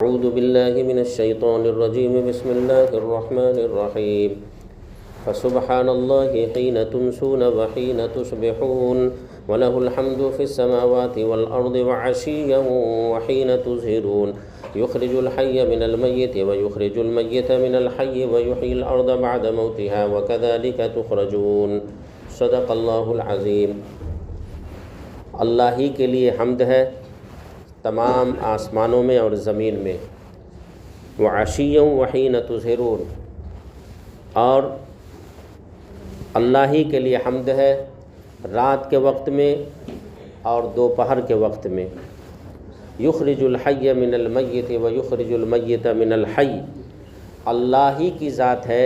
أعوذ بالله من الشيطان الرجيم بسم الله الرحمن الرحيم فسبحان الله حين تمسون وحين تصبحون وله الحمد في السماوات والأرض وعشيا وحين تظهرون يخرج الحي من الميت ويخرج الميت من الحي ويحيي الأرض بعد موتها وكذلك تخرجون صدق اللہ العظیم۔ اللہ ہی کے لیے حمد ہے تمام آسمانوں میں اور زمین میں، وعشیًا وحین تظہرون، اور اللہ ہی کے لیے حمد ہے رات کے وقت میں اور دوپہر کے وقت میں۔ یخرج الحی من المیت ویخرج المیت من الحی، اللہ ہی کی ذات ہے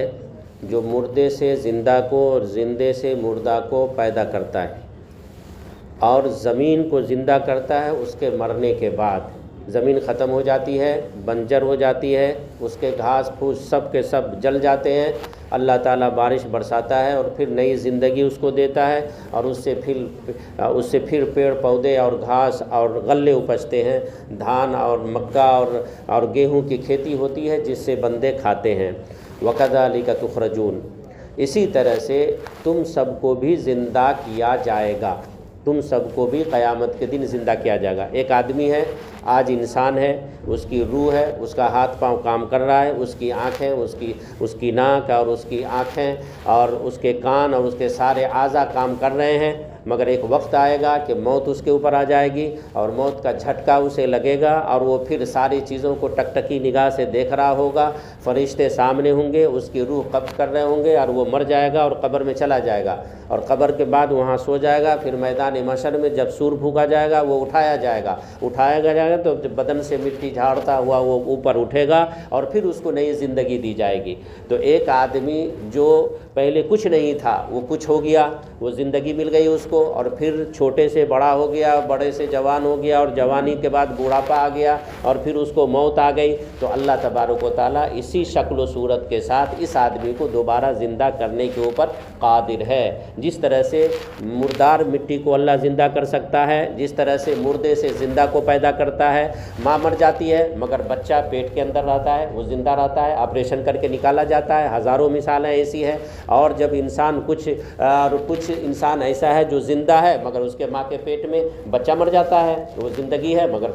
جو مردے سے زندہ کو اور زندے سے مردہ کو پیدا کرتا ہے اور زمین کو زندہ کرتا ہے اس کے مرنے کے بعد۔ زمین ختم ہو جاتی ہے، بنجر ہو جاتی ہے، اس کے گھاس پھوس سب کے سب جل جاتے ہیں، اللہ تعالیٰ بارش برساتا ہے اور پھر نئی زندگی اس کو دیتا ہے، اور اس سے پھر پیڑ پودے اور گھاس اور غلے اپجتے ہیں، دھان اور مکہ اور گیہوں کی کھیتی ہوتی ہے جس سے بندے کھاتے ہیں۔ وَكَذَلِكَ تُخْرَجُونَ، اسی طرح سے تم سب کو بھی زندہ کیا جائے گا، تم سب کو بھی قیامت کے دن زندہ کیا جائے گا۔ ایک آدمی ہے، آج انسان ہے، اس کی روح ہے، اس کا ہاتھ پاؤں کام کر رہا ہے، اس کی آنکھیں، اس کی ناک اور اس کی آنکھیں اور اس کے کان اور اس کے سارے اعضاء کام کر رہے ہیں، مگر ایک وقت آئے گا کہ موت اس کے اوپر آ جائے گی اور موت کا جھٹکا اسے لگے گا اور وہ پھر ساری چیزوں کو ٹکٹکی نگاہ سے دیکھ رہا ہوگا، فرشتے سامنے ہوں گے، اس کی روح قبض کر رہے ہوں گے اور وہ مر جائے گا اور قبر میں چلا جائے گا، اور قبر کے بعد وہاں سو جائے گا۔ پھر میدان محشر میں جب سور پھونکا جائے گا وہ اٹھایا جائے گا تو بدن سے مٹی جھاڑتا ہوا وہ اوپر اٹھے گا اور پھر اس کو نئی زندگی دی جائے گی۔ تو ایک آدمی جو پہلے کچھ نہیں تھا وہ کچھ ہو گیا، وہ زندگی مل گئی اس کو، اور پھر چھوٹے سے بڑا ہو گیا، بڑے سے جوان ہو گیا، اور جوانی کے بعد بوڑھاپا آ گیا اور پھر اس کو موت آ گئی۔ تو اللہ تبارک و تعالیٰ اسی شکل و صورت کے ساتھ اس آدمی کو دوبارہ زندہ کرنے کے اوپر قادر ہے۔ جس طرح سے مردار مٹی کو اللہ زندہ کر سکتا ہے، جس طرح سے مردے سے زندہ کو پیدا کرتا ہے۔ ماں مر جاتی ہے مگر بچہ پیٹ کے اندر رہتا ہے، وہ زندہ رہتا ہے، آپریشن کر کے نکالا جاتا ہے۔ ہزاروں مثالیں ایسی ہیں۔ اور جب انسان کچھ انسان ایسا ہے جو زندہ ہے مگر اس کے ماں کے پیٹ میں بچہ مر جاتا ہے، وہ زندگی ہے مگر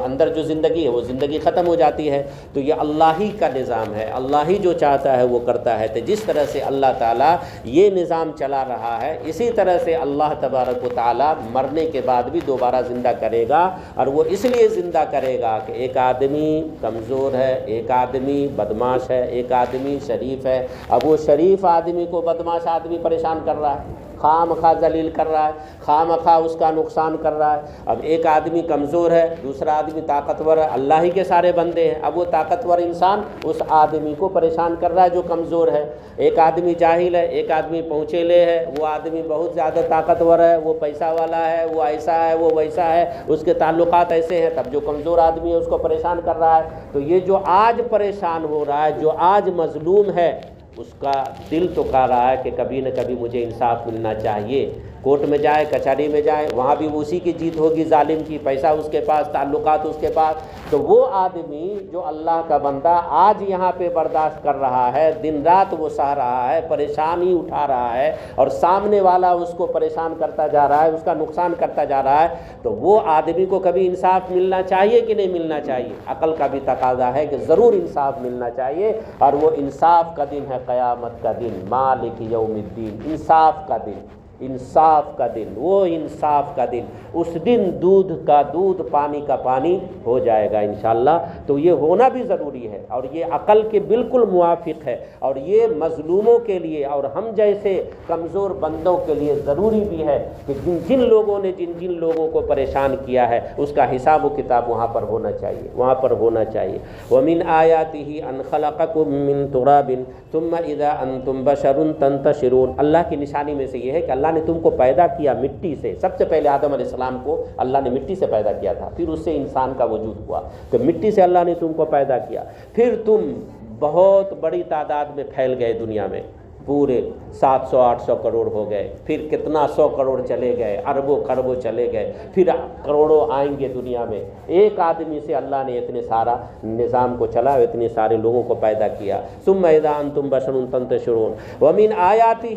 اندر جو زندگی ہے وہ زندگی ختم ہو جاتی ہے۔ تو یہ اللہ ہی کا نظام ہے، اللہ ہی جو چاہتا ہے وہ کرتا ہے۔ تو جس طرح سے اللہ تعالیٰ یہ نظام چلا رہا ہے، اسی طرح سے اللہ تبارک و تعالیٰ مرنے کے بعد بھی دوبارہ زندہ کرے گا، اور وہ اس لیے زندہ کرے گا کہ ایک آدمی کمزور ہے، ایک آدمی بدماش ہے، ایک آدمی شریف ہے۔ اب وہ شریف آدمی کو بدماش آدمی پریشان کر رہا ہے، خواہ مخواہ ذلیل کر رہا ہے، خواہ مخواہ اس کا نقصان کر رہا ہے۔ اب ایک آدمی کمزور ہے، دوسرا آدمی طاقتور ہے، اللہ ہی کے سارے بندے ہیں، اب وہ طاقتور انسان اس آدمی کو پریشان کر رہا ہے جو کمزور ہے۔ ایک آدمی جاہل ہے، ایک آدمی پہنچیلے ہے، وہ آدمی بہت زیادہ طاقتور ہے، وہ پیسہ والا ہے، وہ ایسا ہے، وہ ویسا ہے، اس کے تعلقات ایسے ہیں، تب جو کمزور آدمی ہے اس کو پریشان کر رہا ہے۔ تو یہ جو آج پریشان ہو رہا ہے، جو آج مظلوم ہے، اس کا دل تو کہہ رہا ہے کہ کبھی نہ کبھی مجھے انصاف ملنا چاہیے۔ کورٹ میں جائے، کچہری میں جائے، وہاں بھی اسی کی جیت ہوگی، ظالم کی، پیسہ اس کے پاس، تعلقات اس کے پاس۔ تو وہ آدمی جو اللہ کا بندہ آج یہاں پہ برداشت کر رہا ہے، دن رات وہ سہ رہا ہے، پریشانی اٹھا رہا ہے، اور سامنے والا اس کو پریشان کرتا جا رہا ہے، اس کا نقصان کرتا جا رہا ہے، تو وہ آدمی کو کبھی انصاف ملنا چاہیے کہ نہیں ملنا چاہیے؟ عقل کا بھی تقاضا ہے کہ ضرور انصاف ملنا چاہیے، اور وہ انصاف کا دن ہے قیامت کا دن، مالک یوم الدین، انصاف کا دن، انصاف کا دن، وہ انصاف کا دن۔ اس دن دودھ کا دودھ، پانی کا پانی ہو جائے گا انشاءاللہ۔ تو یہ ہونا بھی ضروری ہے، اور یہ عقل کے بالکل موافق ہے، اور یہ مظلوموں کے لیے اور ہم جیسے کمزور بندوں کے لیے ضروری بھی ہے کہ جن لوگوں نے جن لوگوں کو پریشان کیا ہے اس کا حساب و کتاب وہاں پر ہونا چاہیے، وہاں پر ہونا چاہیے۔ وَمِنْ آيَاتِهِ أَنْ خَلَقَكُم مِّن تُرَابٍ ثُمَّ إِذَا أَنْتُمْ بَشَرٌ تَنْتَشِرُونَ۔ اللہ کی نشانی میں سے یہ ہے کہ اللہ نے تم کو پیدا کیا مٹی سے۔ سب سے پہلے آدم علیہ السلام کو اللہ نے مٹی سے پیدا کیا تھا، پھر اس سے انسان کا وجود ہوا، تو مٹی سے اللہ نے تم کو پیدا کیا، پھر تم بہت بڑی تعداد میں پھیل گئے دنیا میں، پورے 700-800 کروڑ ہو گئے، پھر کتنا 100 کروڑ چلے گئے، اربوں خربوں چلے گئے، پھر کروڑوں آئیں گے دنیا میں۔ ایک آدمی سے اللہ نے اتنے سارا نظام کو چلا، اتنے سارے لوگوں کو پیدا کیا۔ ثم اذا انتم بشر تنتشرون ومن آیاتہ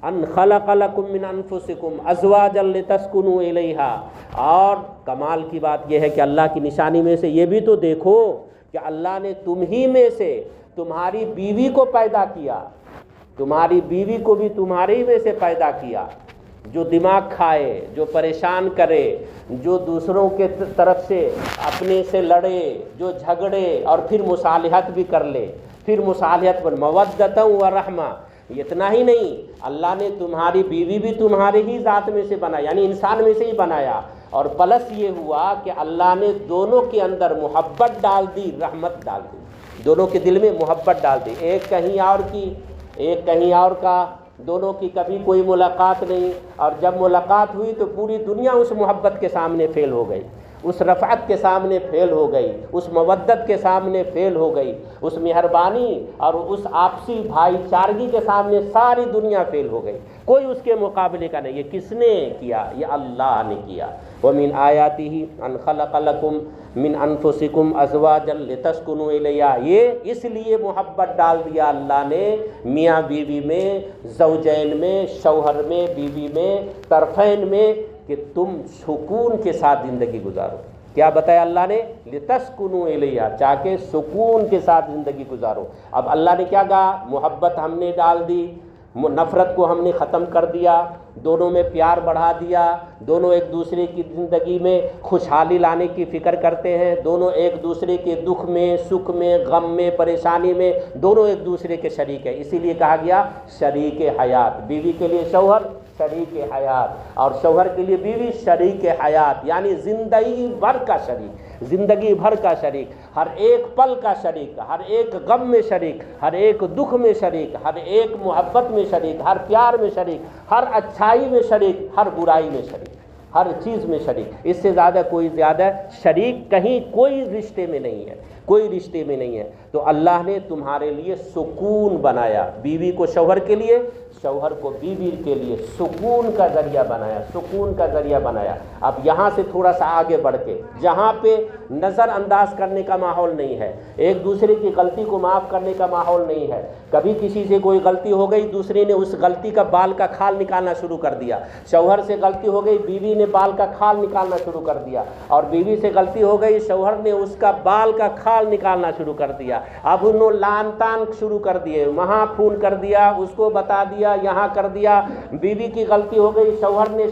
ان خلق لکم من انفسکم ازواجا لتسکنوا الیہا۔ اور کمال کی بات یہ ہے کہ اللہ کی نشانی میں سے یہ بھی تو دیکھو کہ اللہ نے تم ہی میں سے تمہاری بیوی کو پیدا کیا، تمہاری بیوی کو بھی تمہارے میں سے پیدا کیا، جو دماغ کھائے، جو پریشان کرے، جو دوسروں کے طرف سے اپنے سے لڑے، جو جھگڑے اور پھر مصالحت بھی کر لے، پھر مصالحت پر مودۃ و رحمہ۔ اتنا ہی نہیں، اللہ نے تمہاری بیوی بھی تمہارے ہی ذات میں سے بنایا، یعنی انسان میں سے ہی بنایا، اور پلس یہ ہوا کہ اللہ نے دونوں کے اندر محبت ڈال دی، رحمت ڈال دی، دونوں کے دل میں محبت ڈال دی، ایک کہیں اور کی ایک کہیں اور کا، دونوں کی کبھی کوئی ملاقات نہیں، اور جب ملاقات ہوئی تو پوری دنیا اس محبت کے سامنے فیل ہو گئی، اس رفعت کے سامنے فیل ہو گئی، اس مودت کے سامنے فیل ہو گئی، اس مہربانی اور اس آپسی بھائی چارگی کے سامنے ساری دنیا فیل ہو گئی، کوئی اس کے مقابلے کا نہیں۔ یہ کس نے کیا؟ یہ اللہ نے کیا۔ وَمِنْ آیَاتِهِ أَنْ خَلَقَ لَكُم مِّنْ أَنفُسِكُمْ أَزْوَاجًا لِتَسْكُنُوا إِلَيْهَا۔ یہ اس لیے محبت ڈال دیا اللہ نے میاں بیوی میں، زوجین میں، شوہر میں، بیوی میں، طرفین میں، کہ تم سکون کے ساتھ زندگی گزارو۔ کیا بتایا اللہ نے؟ لِتَسْكُنُوا إِلَيْهَا، چاہے سکون کے ساتھ زندگی گزارو۔ اب اللہ نے کیا کہا؟ محبت ہم نے ڈال دی، نفرت کو ہم نے ختم کر دیا، دونوں میں پیار بڑھا دیا، دونوں ایک دوسرے کی زندگی میں خوشحالی لانے کی فکر کرتے ہیں، دونوں ایک دوسرے کے دکھ میں، سکھ میں، غم میں، پریشانی میں دونوں ایک دوسرے کے شریک ہیں۔ اسی لیے کہا گیا شریک حیات، بیوی کے لیے شوہر شریک حیات اور شوہر کے لیے بیوی شریک حیات، یعنی زندگی بھر کا شریک، زندگی بھر کا شریک، ہر ایک پل کا شریک، ہر ایک غم میں شریک، ہر ایک دکھ میں شریک، ہر ایک محبت میں شریک، ہر پیار میں شریک، ہر اچھائی میں شریک، ہر برائی میں شریک، ہر چیز میں شریک۔ اس سے زیادہ کوئی زیادہ شریک کہیں کوئی رشتے میں نہیں ہے، کوئی رشتے میں نہیں ہے۔ تو اللہ نے تمہارے لیے سکون بنایا، بیوی کو شوہر کے لیے، شوہر کو بیوی کے لیے سکون کا ذریعہ بنایا، سکون کا ذریعہ بنایا۔ اب یہاں سے تھوڑا سا آگے بڑھ کے، جہاں پہ نظر انداز کرنے کا ماحول نہیں ہے، ایک دوسرے کی غلطی کو معاف کرنے کا ماحول نہیں ہے، کبھی کسی سے کوئی غلطی ہو گئی، دوسرے نے اس غلطی کا بال کا کھال نکالنا شروع کر دیا، شوہر سے غلطی ہو گئی، بیوی نے بال کا کھال نکالنا شروع کر دیا، اور بیوی سے غلطی ہو گئی، شوہر نے اس کا بال کا کھال نکالنا شروع کر دیا۔ اب انہوں لان تان شروع کر دیے، وہاں فون کر دیا، اس کو بتا دیا، یہاں کر دیا، بیوی کی غلطی ہو گئی، شوہر نے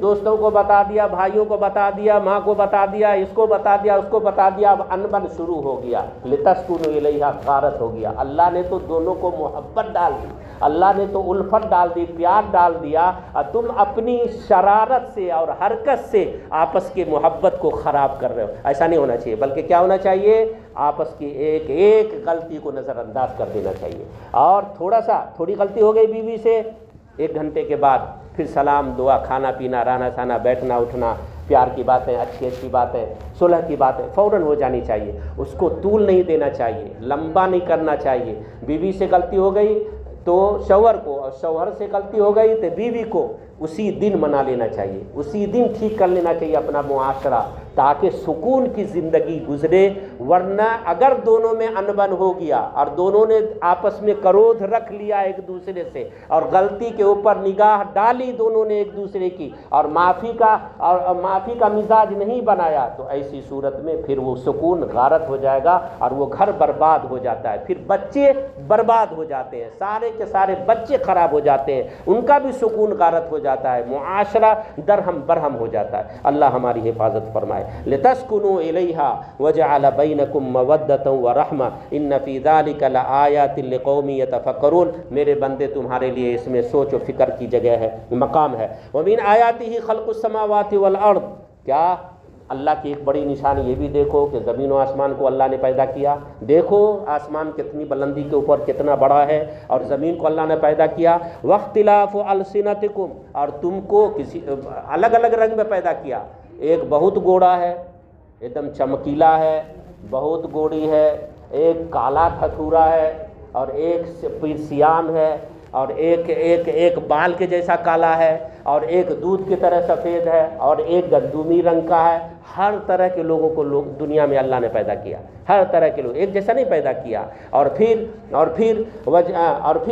دوستوں کو بتا دیا، بھائیوں کو بتا دیا، ماں کو بتا دیا، اس کو بتا دیا، اس کو بتا دیا، اب انبن شروع ہو گیا، لتسکنوا الیہا، غارت ہو گیا۔ اللہ نے تو دونوں کو محبت ڈال دی، اللہ نے تو الفت ڈال دی، پیار ڈال دیا، اور تم اپنی شرارت سے اور حرکت سے آپس کی محبت کو خراب کر رہے ہو۔ ایسا نہیں ہونا چاہیے، بلکہ کیا ہونا چاہیے؟ آپس کی ایک ایک غلطی کو نظر انداز کر دینا چاہیے، اور تھوڑی غلطی ہو گئی بیوی سے، 1 گھنٹے کے بعد پھر سلام دعا، کھانا پینا، رہنا سہنا، بیٹھنا اٹھنا، پیار کی باتیں، اچھی باتیں، صلح کی باتیں فوراً ہو جانی چاہیے، اس کو طول نہیں دینا چاہیے، لمبا نہیں کرنا چاہیے۔ بیوی سے غلطی ہو گئی تو شوہر کو، اور شوہر سے غلطی ہو گئی تو بیوی کو اسی دن منا لینا چاہیے، اسی دن ٹھیک کر لینا چاہیے اپنا معاشرہ، تاکہ سکون کی زندگی گزرے۔ ورنہ اگر دونوں میں انبن ہو گیا اور دونوں نے آپس میں کرودھ رکھ لیا ایک دوسرے سے، اور غلطی کے اوپر نگاہ ڈالی دونوں نے ایک دوسرے کی، اور معافی کا مزاج نہیں بنایا، تو ایسی صورت میں پھر وہ سکون غارت ہو جائے گا، اور وہ گھر برباد ہو جاتا ہے، پھر بچے برباد ہو جاتے ہیں، سارے کے سارے بچے خراب ہو جاتے ہیں، ان کا بھی سکون غارت ہو جاتا ہے، معاشرہ درہم برہم ہو جاتا ہے۔ اللہ ہماری حفاظت فرمائے۔ لتسکنوا الیہا وجعل بینکم مودۃ ورحمہ ان فی ذلک لآیات لقوم یتفکرون۔ میرے بندے، تمہارے لیے اس میں سوچ و فکر کی جگہ ہے، مقام ہے۔ ومن آیاتہ خلق السماوات والارض، کیا اللہ کی ایک بڑی نشانی یہ بھی دیکھو کہ زمین و آسمان کو اللہ نے پیدا کیا۔ دیکھو آسمان کتنی بلندی کے اوپر کتنا بڑا ہے، اور زمین کو اللہ نے پیدا کیا۔ واختلاف السنتکم، اور تم کو کسی الگ الگ رنگ میں پیدا کیا، ایک بہت گوڑا ہے، ایک دم چمکیلا ہے، بہت گوڑی ہے، ایک کالا کھٹورا ہے، اور ایک سیام ہے، اور ایک بال کے جیسا کالا ہے، اور ایک دودھ کی طرح سفید ہے، اور ایک گندمی رنگ کا ہے۔ ہر طرح کے لوگوں کو دنیا میں اللہ نے پیدا کیا، ہر طرح کے لوگ، ایک جیسا نہیں پیدا کیا۔ اور پھر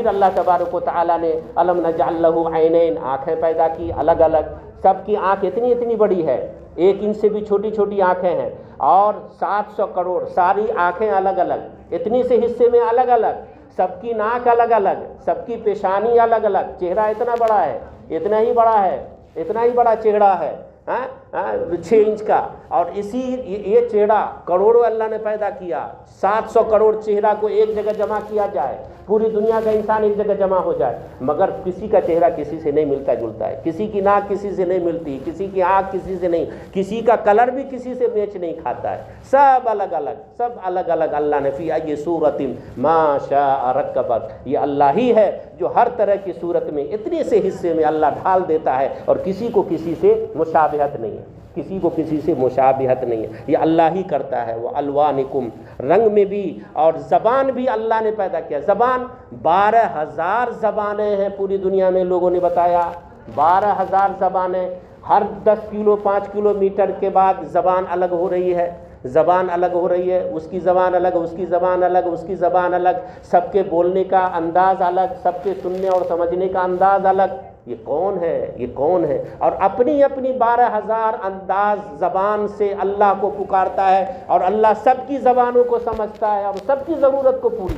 اللہ تبارک و تعالیٰ نے الم نجعل لہ عینین، آنکھیں پیدا کی الگ الگ، سب کی آنکھ اتنی بڑی ہے، 1 انچ سے بھی چھوٹی چھوٹی آنکھیں ہیں، اور 700 کروڑ ساری آنکھیں الگ الگ، اتنی سے حصے میں الگ الگ، سب کی ناک الگ الگ، سب کی پیشانی الگ الگ، چہرہ اتنا بڑا ہے، اتنا ہی بڑا چہرہ ہے 6 انچ کا، اور یہ چہرہ کروڑوں اللہ نے پیدا کیا۔ 700 کروڑ چہرہ کو ایک جگہ جمع کیا جائے، پوری دنیا کا انسان ایک جگہ جمع ہو جائے، مگر کسی کا چہرہ کسی سے نہیں ملتا جلتا ہے، کسی کی ناک کسی سے نہیں ملتی، کسی کی آنکھ کسی سے نہیں، کسی کا کلر بھی کسی سے میچ نہیں کھاتا ہے، سب الگ الگ اللہ نے فی ای صورت ما شاء رکبک، یہ اللہ ہی ہے جو ہر طرح کی صورت میں اتنے سے حصے میں اللہ ڈھال دیتا ہے، اور کسی کو کسی سے مشابہت نہیں ہے، کسی کو کسی سے مشابہت نہیں ہے، یہ اللہ ہی کرتا ہے۔ وہ الوانکم، رنگ میں بھی، اور زبان بھی اللہ نے پیدا کیا۔ زبان 12,000 زبانیں ہیں پوری دنیا میں، لوگوں نے بتایا 12,000 زبانیں، ہر 10 کلو 5 کلومیٹر کے بعد زبان الگ ہو رہی ہے، اس کی زبان الگ، اس کی زبان الگ، اس کی زبان الگ، سب کے بولنے کا انداز الگ، سب کے سننے اور سمجھنے کا انداز الگ۔ یہ کون ہے؟ اور اپنی 12,000 انداز زبان سے اللہ کو پکارتا ہے، اور اللہ سب کی زبانوں کو سمجھتا ہے، اور سب کی ضرورت کو پوری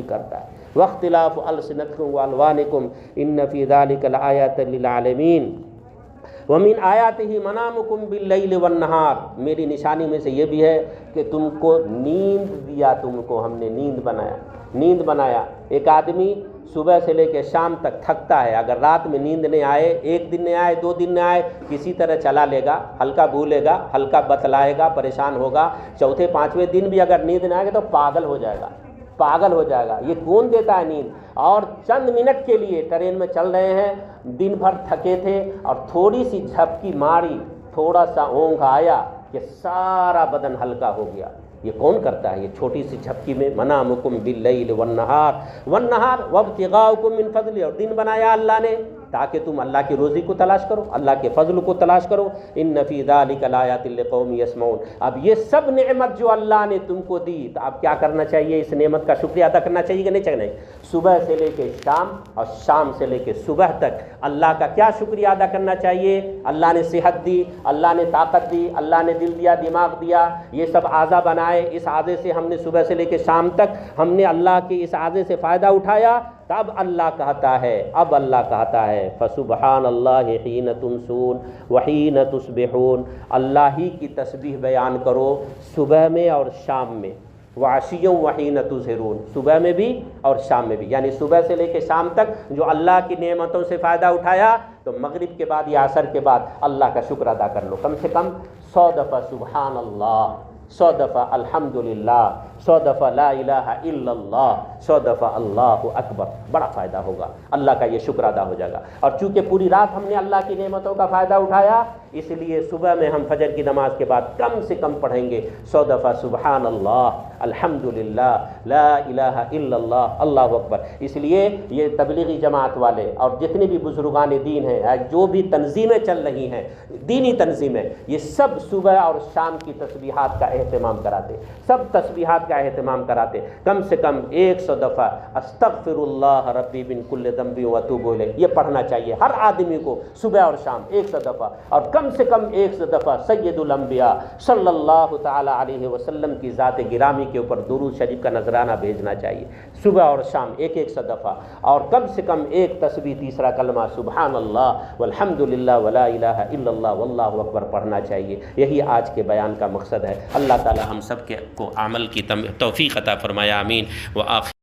کرتا ہے، واختلاف السنتکم والوانکم ان فی ذلک لآیات للعالمین ومن آیاتہ منامکم باللیل والنہار، میری نشانی میں سے یہ بھی ہے کہ تم کو نیند دیا، تم کو ہم نے نیند بنایا۔ ایک آدمی صبح سے لے کے شام تک تھکتا ہے، اگر رات میں نیند نہیں آئے، 1 دن نہیں آئے، 2 دن نہیں آئے، کسی طرح چلا لے گا، ہلکا بھولے گا، ہلکا بتلائے گا، پریشان ہوگا، چوتھے 5ویں دن بھی اگر نیند نہ آئے گا تو پاگل ہو جائے گا۔ یہ کون دیتا ہے نیند؟ اور چند منٹ کے لیے ٹرین میں چل رہے ہیں، دن بھر تھکے تھے، اور تھوڑی سی جھپکی ماری، تھوڑا سا اونگھ آیا کہ سارا بدن ہلکا ہو گیا۔ یہ کون کرتا ہے؟ یہ چھوٹی سی جھپکی میں منامکم باللیل والنہار وابتغاؤکم من فضل، اور دن بنایا اللہ نے تاکہ تم اللہ کی روزی کو تلاش کرو، اللہ کے فضل کو تلاش کرو۔ ان فی ذلک لآیات لقوم یسمعون۔ اب یہ سب نعمت جو اللہ نے تم کو دی، تو اب کیا کرنا چاہیے؟ اس نعمت کا شکریہ ادا کرنا چاہیے کہ نہیں چاہیے؟ صبح سے لے کے شام اور شام سے لے کے صبح تک اللہ کا کیا شکریہ ادا کرنا چاہیے؟ اللہ نے صحت دی، اللہ نے طاقت دی، اللہ نے دل دیا، دماغ دیا، یہ سب اعضا بنائے، اس اعضے سے ہم نے صبح سے لے کے شام تک ہم نے اللہ کے اس اعضے سے فائدہ اٹھایا۔ تب اللہ کہتا ہے فسبحان اللہ حین تمسون وحین تصبحون، اللہ ہی کی تسبیح بیان کرو صبح میں اور شام میں، وعشیا وحین تظہرون، صبح میں بھی اور شام میں بھی، یعنی صبح سے لے کے شام تک جو اللہ کی نعمتوں سے فائدہ اٹھایا، تو مغرب کے بعد یا عصر کے بعد اللہ کا شکر ادا کر لو، کم سے کم 100 دفعہ سبحان اللہ، 100 دفعہ الحمدللہ، 100 دفعہ لا الہ الا اللہ، 100 دفعہ اللہ اکبر، بڑا فائدہ ہوگا، اللہ کا یہ شکر ادا ہو جائے گا۔ اور چونکہ پوری رات ہم نے اللہ کی نعمتوں کا فائدہ اٹھایا، اس لیے صبح میں ہم فجر کی نماز کے بعد کم سے کم پڑھیں گے 100 دفعہ سبحان اللہ، الحمدللہ، لا الہ الا اللہ، اللہ اکبر۔ اس لیے یہ تبلیغی جماعت والے اور جتنے بھی بزرگان دین ہیں، جو بھی تنظیمیں چل رہی ہیں، دینی تنظیمیں، یہ سب صبح اور شام کی تسبیحات کا اہتمام کراتے، کم سے کم 100 دفعہ استغفر اللہ ربی من کل ذنب واتوب الیہ، یہ پڑھنا چاہیے ہر آدمی کو صبح اور شام 100 دفعہ، اور کم سے کم 100 دفعہ سید الانبیاء صلی اللہ تعالی علیہ وسلم کی ذات گرامی کے اوپر درود شریف کا نذرانہ بھیجنا چاہیے صبح اور شام 100 دفعہ، اور کم سے کم ایک تسبیح، تیسرا کلمہ سبحان اللہ والحمدللہ ولا الہ الا اللہ واللہ اکبر پڑھنا چاہیے۔ یہی آج کے بیان کا مقصد ہے۔ اللہ تعالی ہم سب کو عمل کی توفیق عطا فرمایا، آمین۔ وآخر